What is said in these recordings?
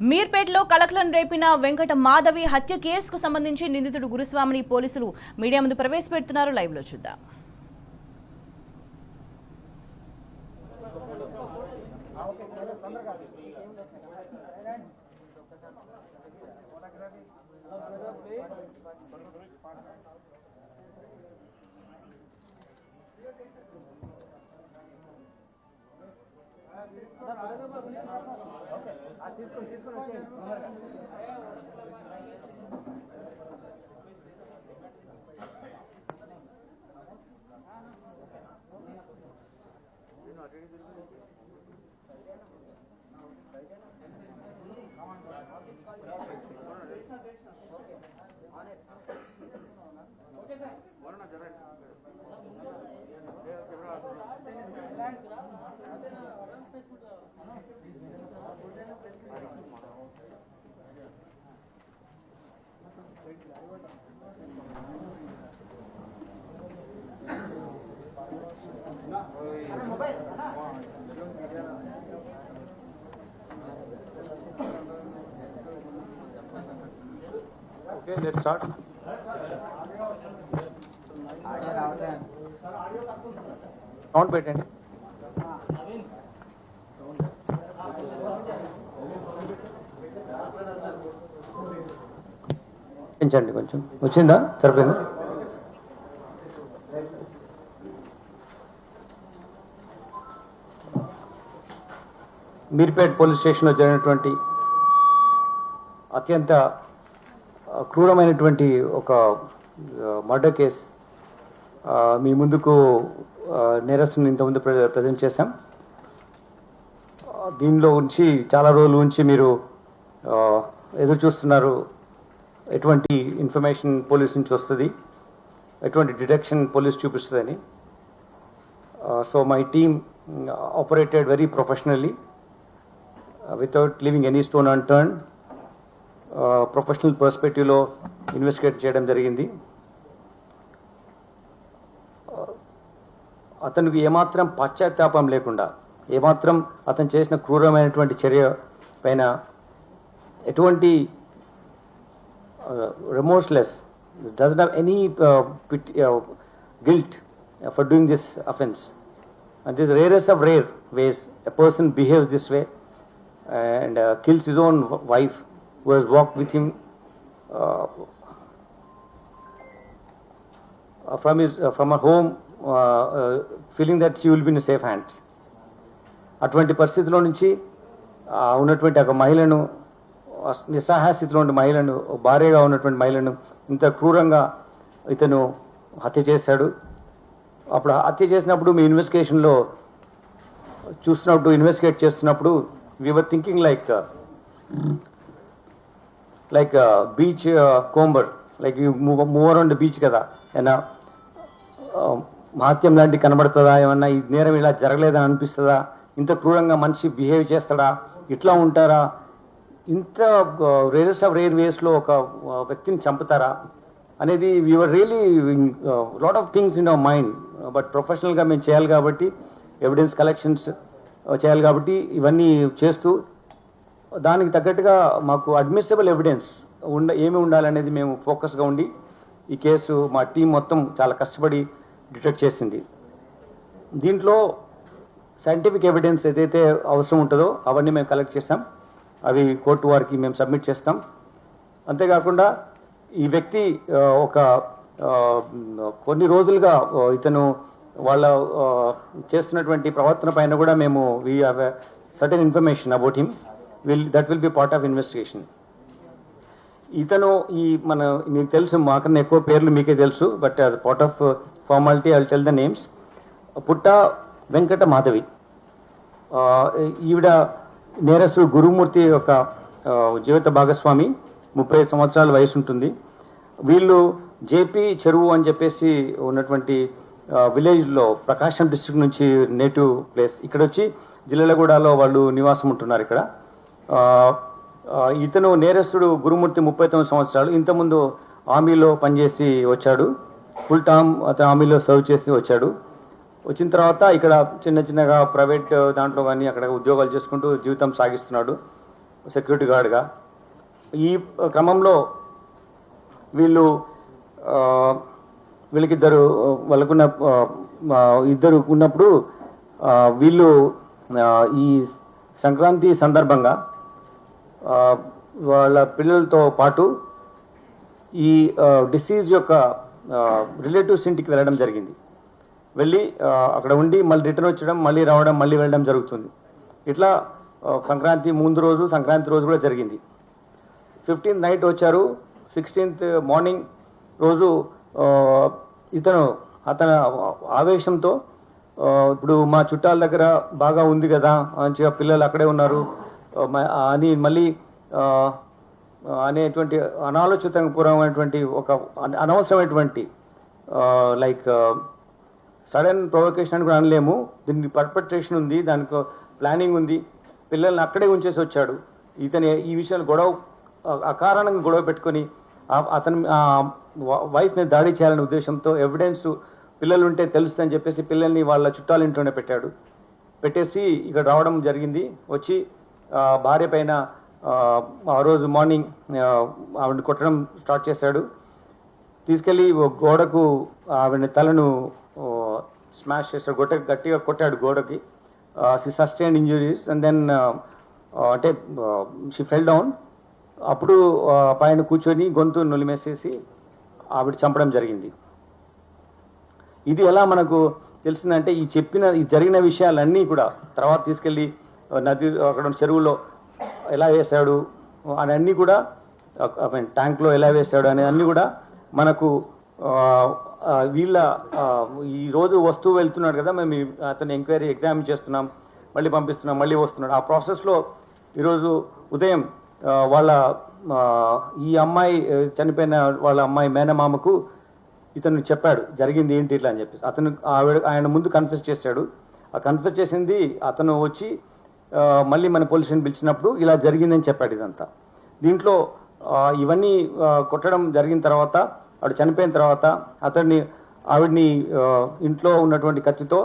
మీర్పేటలో కలకలం రేపిన వెంకట మాధవి హత్య కేసుకు సంబంధించి నిందితుడు గురుస్వామిని పోలీసులు మీడియా ముందు ప్రవేశపెడుతున్నారు. లైవ్ లో చూద్దాం. Okay, let's start. Sound పెట్టండి. పెంచండి కొంచెం. వచ్చిందా? సరిపోయిందా? మీర్పేట్ పోలీస్ స్టేషన్లో జరిగినటువంటి అత్యంత క్రూరమైనటువంటి ఒక మర్డర్ కేస్ మీ ముందుకు నేరస్తుని ఇంతకుముందు ప్రజెంట్ చేశాం. దీనిలో ఉంచి చాలా రోజుల నుంచి మీరు ఎదురు చూస్తున్నారు ఎటువంటి ఇన్ఫర్మేషన్ పోలీస్ నుంచి వస్తుంది, ఎటువంటి డిటెక్షన్ పోలీస్ చూపిస్తుందని. So my team operated very professionally without leaving any stone unturned. Professional పర్స్పెక్టివ్లో ఇన్వెస్టిగేట్ చేయడం జరిగింది. అతనికి ఏమాత్రం పశ్చాత్తాపం లేకుండా, ఏమాత్రం అతను చేసిన క్రూరమైనటువంటి చర్య పైన ఎటువంటి remorseless, doesn't have any guilt for doing this offense. And this is rarest of rare ways a person behaves this way and kills his own wife who has walked with him from her home, feeling that she will be in safe hands. అటువంటి పరిస్థితిలో నుంచి ఉన్నటువంటి ఒక మహిళను, నిస్సహాయ స్థితిలో ఉన్న మహిళను, భార్యగా ఉన్నటువంటి మహిళను ఇంత క్రూరంగా ఇతను హత్య చేశాడు. అప్పుడు హత్య చేసినప్పుడు మీ ఇన్వెస్టిగేషన్లో చూస్తున్నప్పుడు, ఇన్వెస్టిగేట్ చేస్తున్నప్పుడు we were thinking like beachcomber, like you move around the beach కదా, ఏమన్నా మహత్యం లాంటివి కనబడుతుందా, ఏమన్నా ఈ నేరం ఇలా జరగలేదని అనిపిస్తుందా, ఇంత క్రూరంగా మనిషి బిహేవ్ చేస్తాడా, ఇట్లా ఉంటారా, ఇంత రేరెస్ట్ ఆఫ్ రేర్ వేస్లో ఒక వ్యక్తిని చంపుతారా అనేది we were really lot of things in our mind. But ప్రొఫెషనల్గా మేము చేయాలి కాబట్టి, ఎవిడెన్స్ కలెక్షన్స్ చేయాలి కాబట్టి ఇవన్నీ చేస్తూ దానికి తగ్గట్టుగా మాకు అడ్మిసిబుల్ ఎవిడెన్స్ ఏమి ఉండాలనేది మేము ఫోకస్గా ఉండి ఈ కేసు మా టీం మొత్తం చాలా కష్టపడి డిటెక్ట్ చేసింది. దీంట్లో సైంటిఫిక్ ఎవిడెన్స్ ఏదైతే అవసరం ఉంటుందో అవన్నీ మేము కలెక్ట్ చేసాం. అవి కోర్టు వారికి మేము సబ్మిట్ చేస్తాం. అంతేకాకుండా ఈ వ్యక్తి ఒక కొన్ని రోజులుగా ఇతను వాళ్ళ చేస్తున్నటువంటి ప్రవర్తన పైన కూడా మేము we have a certain information about him, that will be part of investigation. ఇతను మీకు తెలుసు, మాకన్నా ఎక్కువ పేర్లు మీకే తెలుసు, but as part of formality I will tell the names. పుట్ట వెంకట మాధవి, ఈవిడ నేరస్తుడు గురుమూర్తి యొక్క జీవిత భాగస్వామి, 30 సంవత్సరాల వయసు ఉంటుంది. వీళ్ళు జేపీ చెరువు అని చెప్పేసి ఉన్నటువంటి విలేజ్లో ప్రకాశం డిస్ట్రిక్ట్ నుంచి నేటివ్ ప్లేస్, ఇక్కడ వచ్చి జిల్లెలగూడలో వాళ్ళు నివాసం ఉంటున్నారు ఇక్కడ. ఇతను నేరస్తుడు గురుమూర్తి 39 సంవత్సరాలు, ఇంతకుముందు ఆర్మీలో పనిచేసి వచ్చాడు, ఫుల్ టర్మ్ అతను ఆర్మీలో సర్వ్ చేసి వచ్చాడు. వచ్చిన తర్వాత ఇక్కడ చిన్న చిన్నగా ప్రైవేట్ దాంట్లో కానీ అక్కడ ఉద్యోగాలు చేసుకుంటూ జీవితం సాగిస్తున్నాడు. సెక్యూరిటీ గార్డ్గా. ఈ క్రమంలో వీళ్ళకిద్దరు వాళ్ళకున్న ఇద్దరు ఉన్నప్పుడు వీళ్ళు ఈ సంక్రాంతి సందర్భంగా వాళ్ళ పిల్లలతో పాటు ఈ డిసీజ్ యొక్క రిలేటివ్స్ ఇంటికి వెళ్ళడం జరిగింది. వెళ్ళి అక్కడ ఉండి మళ్ళీ రిటర్న్ వచ్చడం, మళ్ళీ రావడం, మళ్ళీ వెళ్ళడం జరుగుతుంది. ఇట్లా సంక్రాంతి ముందు రోజు, సంక్రాంతి రోజు కూడా జరిగింది. 15th నైట్ వచ్చారు. 16th మార్నింగ్ రోజు అతను ఆవేశంతో ఇప్పుడు మా చుట్టాల దగ్గర బాగా ఉంది కదా, మంచిగా పిల్లలు అక్కడే ఉన్నారు అని మళ్ళీ అనేటువంటి అనాలోచితపూర్వమైనటువంటి ఒక అనవసరమైనటువంటి లైక్ సడన్ ప్రొవొకేషన్ అని కూడా అనలేము. దీనికి పర్పెట్రేషన్ ఉంది, దానికి ప్లానింగ్ ఉంది. పిల్లల్ని అక్కడే ఉంచేసి వచ్చాడు. ఇతని ఈ విషయాలు అకారణంగా గొడవ పెట్టుకొని అతను వైఫ్ మీద దాడి చేయాలనే ఉద్దేశంతో ఎవిడెన్స్ పిల్లలు ఉంటే తెలుస్తుందని చెప్పేసి పిల్లల్ని వాళ్ళ చుట్టాల ఇంట్లోనే పెట్టేసి ఇక్కడ రావడం జరిగింది. వచ్చి భార్య పైన ఆ రోజు మార్నింగ్ ఆవిడని కొట్టడం స్టార్ట్ చేశాడు. తీసుకెళ్ళి గోడకు ఆవిడ తలను స్మాష్ చేశాడు, గట్టిగా కొట్టాడు గోడకి. She sustained injuries and then అంటే షీ ఫెల్ డౌన్. అప్పుడు పైన కూర్చొని గొంతు నులిమేసేసి ఆవిడ చంపడం జరిగింది. ఇది ఎలా మనకు తెలిసిందంటే ఈ జరిగిన విషయాలన్నీ కూడా తర్వాత తీసుకెళ్ళి నది అక్కడ చెరువులో ఎలా వేశాడు అని అన్నీ కూడా, ట్యాంక్లో ఎలా వేశాడు అనే అన్నీ కూడా మనకు ఈరోజు వస్తువు వెళ్తున్నాడు కదా, మేము అతను ఎంక్వైరీ ఎగ్జామిన్ చేస్తున్నాం, మళ్ళీ పంపిస్తున్నాం, మళ్ళీ వస్తున్నాడు. ఆ ప్రాసెస్లో ఈరోజు ఉదయం ఈ అమ్మాయి చనిపోయిన వాళ్ళ అమ్మాయి మేనమామకు ఇతను చెప్పాడు జరిగింది ఏంటి ఇట్లా అని చెప్పేసి. ఆయన ముందు కన్ఫెస్ చేశాడు. ఆ కన్ఫెస్ చేసింది అతను వచ్చి మళ్ళీ మన పోలీస్ స్టేషన్ పిలిచినప్పుడు ఇలా జరిగిందని చెప్పాడు ఇదంతా. దీంట్లో ఇవన్నీ కొట్టడం జరిగిన తర్వాత, ఆవిడ చనిపోయిన తర్వాత ఆవిడ్ని ఇంట్లో ఉన్నటువంటి కత్తితో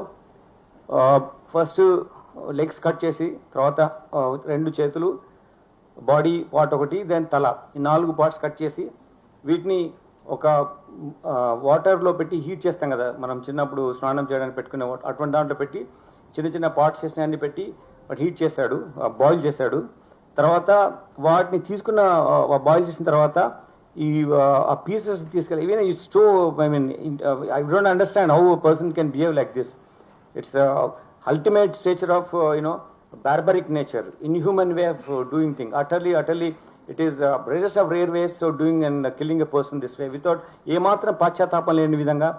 ఫస్ట్ లెగ్స్ కట్ చేసి, తర్వాత 2 చేతులు, బాడీ పార్ట్ ఒకటి, దెన్ తల, ఈ 4 పార్ట్స్ కట్ చేసి వీటిని ఒక వాటర్లో పెట్టి హీట్ చేస్తాం కదా మనం చిన్నప్పుడు స్నానం చేయడానికి పెట్టుకునే అటువంటి దాంట్లో పెట్టి చిన్న పార్ట్స్ చేసిన అన్ని పెట్టి వాటి హీట్ చేశాడు, బాయిల్ చేశాడు. తర్వాత వాటిని బాయిల్ చేసిన తర్వాత ఈ పీసెస్ తీసుకెళ్ళి even it's so I don't understand how a person can behave like this. It's ultimate stature of barbaric nature, inhuman way of doing things. Utterly it is rarest of rare ways of doing and killing a person this way without ఏ మాత్రం పశ్చాత్తాపం లేని విధంగా.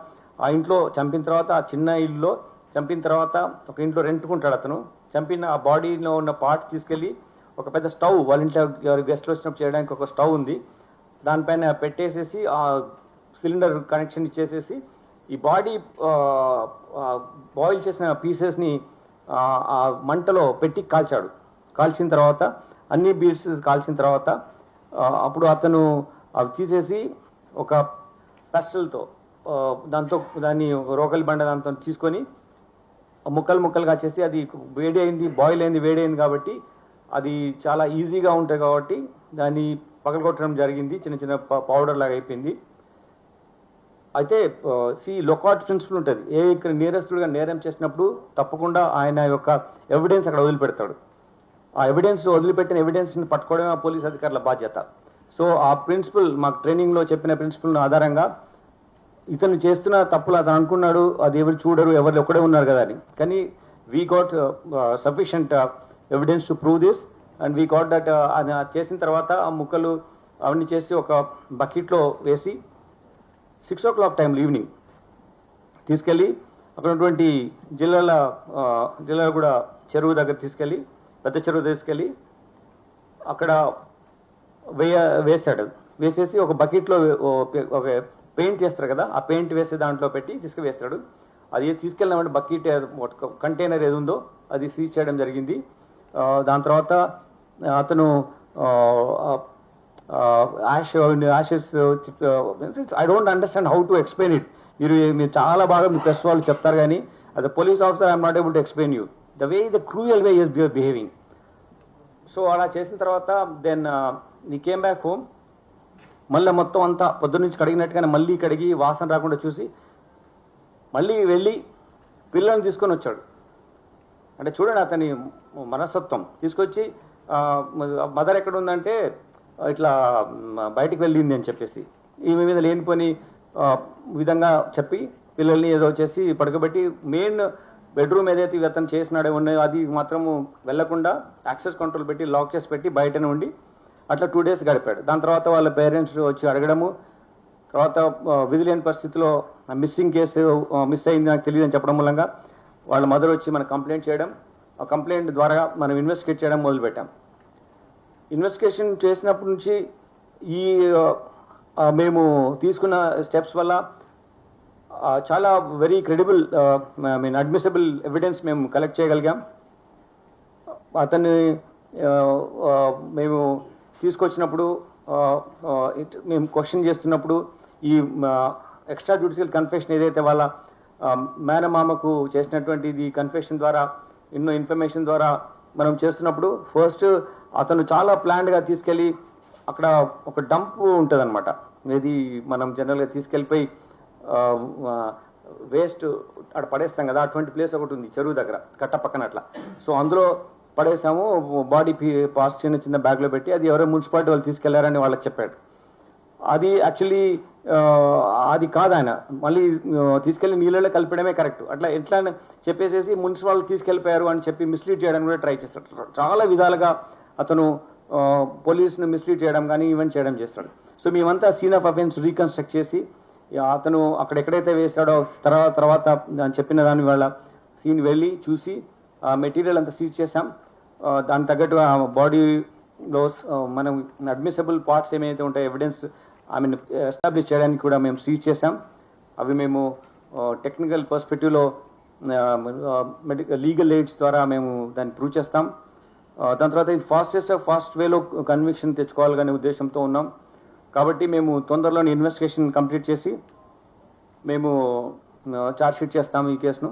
ఆ ఇంట్లో చంపిన తర్వాత, ఆ చిన్న ఇల్లులో చంపిన తర్వాత ఒక ఇంట్లో రెంట్కుంటాడు అతను. చంపిన ఆ బాడీలో ఉన్న పార్ట్స్ తీసుకెళ్ళి ఒక పెద్ద స్టవ్, వాళ్ళ ఇంట్లో గెస్ట్లు వచ్చినప్పుడు చేయడానికి ఒక స్టవ్ ఉంది, దానిపైన పెట్టేసేసి ఆ సిలిండర్ కనెక్షన్ ఇచ్చేసేసి ఈ బాడీ బాయిల్ చేసిన పీసెస్ని ఆ మంటలో పెట్టి కాల్చాడు. కాల్చిన తర్వాత అన్ని పీసెస్ కాల్చిన తర్వాత అప్పుడు అతను అవి తీసేసి ఒక పెస్టల్తో దాన్ని రోకలి బండ దాంతో తీసుకొని ముక్కలుగా చేసి, అది వేడి అయింది, బాయిల్ అయింది, వేడి అయింది కాబట్టి అది చాలా ఈజీగా ఉంటుంది కాబట్టి దాన్ని పగలగొట్టడం జరిగింది. చిన్న పౌడర్ లాగా అయిపోయింది. అయితే లొకాట్ ప్రిన్సిపల్ ఉంటుంది. ఇక్కడ నేరస్తుడిగా నేరం చేసినప్పుడు తప్పకుండా ఆయన యొక్క ఎవిడెన్స్ అక్కడ వదిలిపెడతాడు. ఆ వదిలిపెట్టిన ఎవిడెన్స్ని పట్టుకోవడమే ఆ పోలీస్ అధికారుల బాధ్యత. సో ఆ ప్రిన్సిపల్ మాకు ట్రైనింగ్లో చెప్పిన ప్రిన్సిపల్ ఆధారంగా ఇతను చేస్తున్న తప్పులు అతను అనుకున్నాడు, అది ఎవరు చూడరు, ఎవరు ఒక్కడే ఉన్నారు కదా అని. కానీ we got sufficient evidence to prove this and we got that. చేసిన తర్వాత ఆ ముక్కలు అవన్నీ చేసి ఒక బకెట్లో వేసి 6 o'clock టైంలో ఈవినింగ్ తీసుకెళ్ళి అక్కడ ఉన్నటువంటి జిల్లాల కూడా చెరువు దగ్గర తీసుకెళ్ళి, పెద్ద చెరువు తీసుకెళ్ళి అక్కడ వేసాడు. వేసేసి ఒక బకెట్లో ఒక పెయింట్ చేస్తారు కదా, ఆ పెయింట్ వేసే దాంట్లో పెట్టి తీసుకువేస్తాడు. అది తీసుకెళ్ళిన బకెట్ కంటైనర్ ఏది ఉందో అది సీజ్ చేయడం జరిగింది. దాని తర్వాత అతను ashes. I don't understand how to explain it. మీరు చాలా బాగా మీ ప్రెస్ వాళ్ళు చెప్తారు కానీ as a police officer I am not able to explain you the cruel way you are behaving. So అలా చేసిన తర్వాత దెన్ నీ కేమ్ బ్యాక్ హోమ్. మళ్ళీ మొత్తం అంతా పొద్దున్నుంచి కడిగినట్టుగానే మళ్ళీ కడిగి వాసన రాకుండా చూసి మళ్ళీ వెళ్ళి పిల్లల్ని తీసుకొని వచ్చాడు. అంటే చూడండి అతని మనస్తత్వం. తీసుకొచ్చి మదర్ ఎక్కడ ఉందంటే ఇట్లా బయటికి వెళ్ళింది అని చెప్పేసి ఈమె మీద లేనిపోని విధంగా చెప్పి పిల్లల్ని ఏదో చేసి పడుకోబెట్టి మెయిన్ బెడ్రూమ్ ఏదైతే అతను చేసినాడో ఉన్నాయో అది మాత్రము వెళ్లకుండా యాక్సెస్ కంట్రోల్ పెట్టి లాక్ చేసి పెట్టి బయటనే ఉండి అట్లా 2 days గడిపాడు. దాని తర్వాత వాళ్ళ పేరెంట్స్ వచ్చి అడగడము, తర్వాత విధి లేని పరిస్థితిలో మిస్సింగ్ కేసు మిస్ అయింది నాకు తెలియదు అని చెప్పడం మూలంగా వాళ్ళ మదర్ వచ్చి మనకు కంప్లైంట్ చేయడం, ఆ కంప్లైంట్ ద్వారా మనం ఇన్వెస్టిగేట్ చేయడం మొదలుపెట్టాం. ఇన్వెస్టిగేషన్ చేసినప్పటి నుంచి ఈ మేము తీసుకున్న స్టెప్స్ వల్ల చాలా వెరీ క్రెడిబుల్ అడ్మిసిబుల్ ఎవిడెన్స్ మేము కలెక్ట్ చేయగలిగాం. అతన్ని మేము తీసుకొచ్చినప్పుడు మేము క్వశ్చన్ చేస్తున్నప్పుడు ఈ ఎక్స్ట్రా జ్యుడిషియల్ కన్ఫెషన్ ఏదైతే వాళ్ళ మేనమామకు చేసినటువంటి కన్ఫెషన్ ద్వారా ఎన్నో ఇన్ఫర్మేషన్ ద్వారా మనం చేస్తున్నప్పుడు ఫస్ట్ అతను చాలా ప్లాన్డ్గా తీసుకెళ్ళి అక్కడ ఒక డంప్ ఉంటుంది అనమాట. ఇది మనం జనరల్గా తీసుకెళ్ళిపోయి వేస్ట్ అక్కడ పడేస్తాం కదా, అటువంటి ప్లేస్ ఒకటి ఉంది చెరువు దగ్గర కట్ట పక్కన అట్లా. సో అందులో పడేసాము, బాడీ పార్ట్స్ చిన్న చిన్న బ్యాగ్లో పెట్టి. అది ఎవరో మున్సిపాలిటీ వాళ్ళు తీసుకెళ్లారని వాళ్ళకి చెప్పాడు. అది యాక్చువల్లీ అది కాదు, ఆయన మళ్ళీ తీసుకెళ్లి నీళ్ళలో కలిపడమే కరెక్ట్. అట్లా ఎట్లా చెప్పేసేసి మున్సిపాలిటీ తీసుకెళ్ళిపోయారు అని చెప్పి మిస్లీడ్ చేయడానికి కూడా ట్రై చేస్తాడు. చాలా విధాలుగా అతను పోలీసును మిస్లీడ్ చేయడం కానీ ఈవెంట్ చేయడం చేస్తాడు. సో మేమంతా సీన్ ఆఫ్ అఫెన్స్ రీకన్స్ట్రక్ట్ చేసి అతను అక్కడ ఎక్కడైతే వేసాడో తర్వాత చెప్పిన దాని వల్ల సీన్ వెళ్ళి చూసి ఆ మెటీరియల్ అంతా సీజ్ చేసాం. దానికి తగ్గట్టు ఆ బాడీలో మనం అడ్మిసిబుల్ పార్ట్స్ ఏమైతే ఉంటాయో ఎవిడెన్స్ ఎస్టాబ్లిష్ చేయడానికి కూడా మేము సీజ్ చేసాం. అవి మేము టెక్నికల్ పర్స్పెక్టివ్లో లీగల్ ఎయిడ్స్ ద్వారా మేము దాన్ని ప్రూవ్ చేస్తాం. దాని తర్వాత ఇది ఫాస్ట్ వేలో కన్విక్షన్ తెచ్చుకోవాలనే ఉద్దేశంతో ఉన్నాం. కాబట్టి మేము తొందరలోనే ఇన్వెస్టిగేషన్ కంప్లీట్ చేసి మేము ఛార్జ్ షీట్ చేస్తాము ఈ కేసును.